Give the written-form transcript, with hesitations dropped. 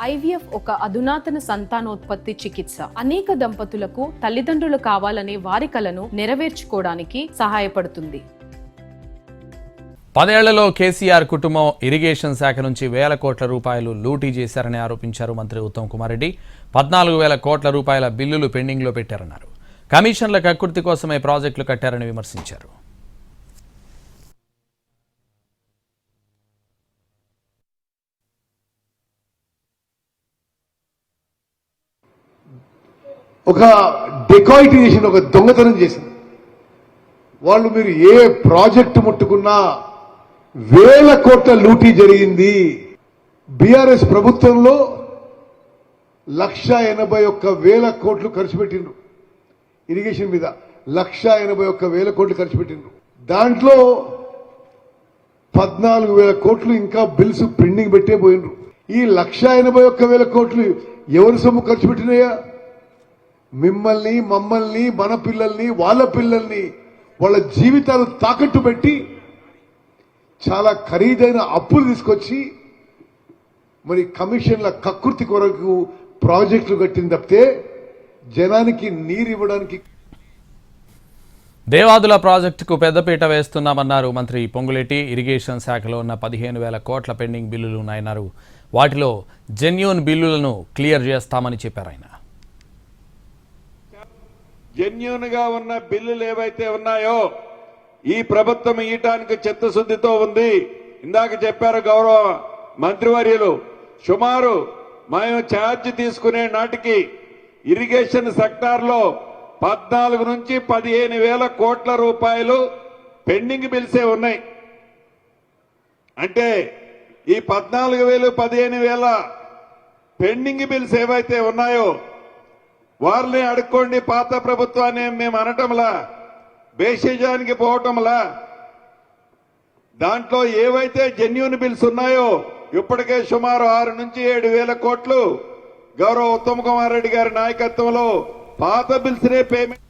IVF ఒక అధునాతన సంతానోత్పత్తి చికిత్స. అనేక దంపతులకు తల్లిదండ్రులు కావాలనే వారి కలను నెరవేర్చుకోవడానికి సహాయపడుతుంది. 10 ఏళ్లలో కేసీఆర్ కుటుంబం ఇరిగేషన్ శాఖ నుంచి వేల కోట్ల రూపాయలు లూటీ చేశారని ఆరోపించారు మంత్రి ఉత్తమ్ కుమార్ రెడ్డి. 14,000 కోట్ల రూపాయల బిల్లులు పెండింగ్లో పెట్టారన్నారు. కమిషన్ల కక్కుర్తి కోసమే ప్రాజెక్టులు కట్టారని విమర్శించారు. ఒక డెకాయిటీ చేసిన, ఒక దొంగతనం చేసిన వాళ్ళు. మీరు ఏ ప్రాజెక్టు ముట్టుకున్నా వేల కోట్ల లూటీ జరిగింది. బీఆర్ఎస్ ప్రభుత్వంలో 1,81,000 కోట్లు ఖర్చు పెట్టిండ్రు ఇరిగేషన్ మీద. 1,81,000 కోట్లు ఖర్చు పెట్టిండ్రు. దాంట్లో 14,000 కోట్లు ఇంకా బిల్స్ పెండింగ్ పెట్టే పోయినరు. ఈ 1,81,000 కోట్లు ఎవరి సొమ్ము ఖర్చు పెట్టినాయా? మిమ్మల్ని, మమ్మల్ని, మన పిల్లల్ని, వాళ్ళ పిల్లల్ని, వాళ్ళ జీవితాలు తాకట్టు పెట్టి చాలా ఖరీదైన అప్పులు తీసుకొచ్చి మరి కమిషన్ల కక్కుర్తి కొరకు ప్రాజెక్టులు కట్టింది తప్పితే జనానికి నీరు ఇవ్వడానికి. దేవాదుల ప్రాజెక్టుకు పెద్దపీట వేస్తున్నామన్నారు మంత్రి పొంగులేటి. ఇరిగేషన్ శాఖలో ఉన్న 15,000 కోట్ల పెండింగ్ బిల్లులు ఉన్నాయన్నారు. వాటిలో జెన్యూన్ బిల్లులను క్లియర్ చేస్తామని చెప్పారు ఆయన. జెన్యూన్ గా ఉన్న బిల్లులు ఏవైతే ఉన్నాయో ఈ ప్రభుత్వం ఇయటానికి చిత్తశుద్ధితో ఉంది. ఇందాక చెప్పారు గౌరవ మంత్రివర్యులు, సుమారు మేము ఛార్జ్ తీసుకునే నాటికి ఇరిగేషన్ సెక్టార్ లో 14 నుంచి 15,000 కోట్ల రూపాయలు పెండింగ్ బిల్సే ఉన్నాయి. అంటే ఈ 14,000, 15,000 పెండింగ్ బిల్స్ ఏవైతే ఉన్నాయో వారిని అడుక్కోండి. పాత ప్రభుత్వాన్ని మేము అనటంలా, బేషజానికి పోవటంలా. దాంట్లో ఏవైతే జెన్యూన్ బిల్స్ ఉన్నాయో ఇప్పటికే సుమారు 6 నుంచి 7,000 కోట్లు గౌరవ ఉత్తమ్ కుమార్ రెడ్డి గారి నాయకత్వంలో పాత బిల్స్నే పేమెంట్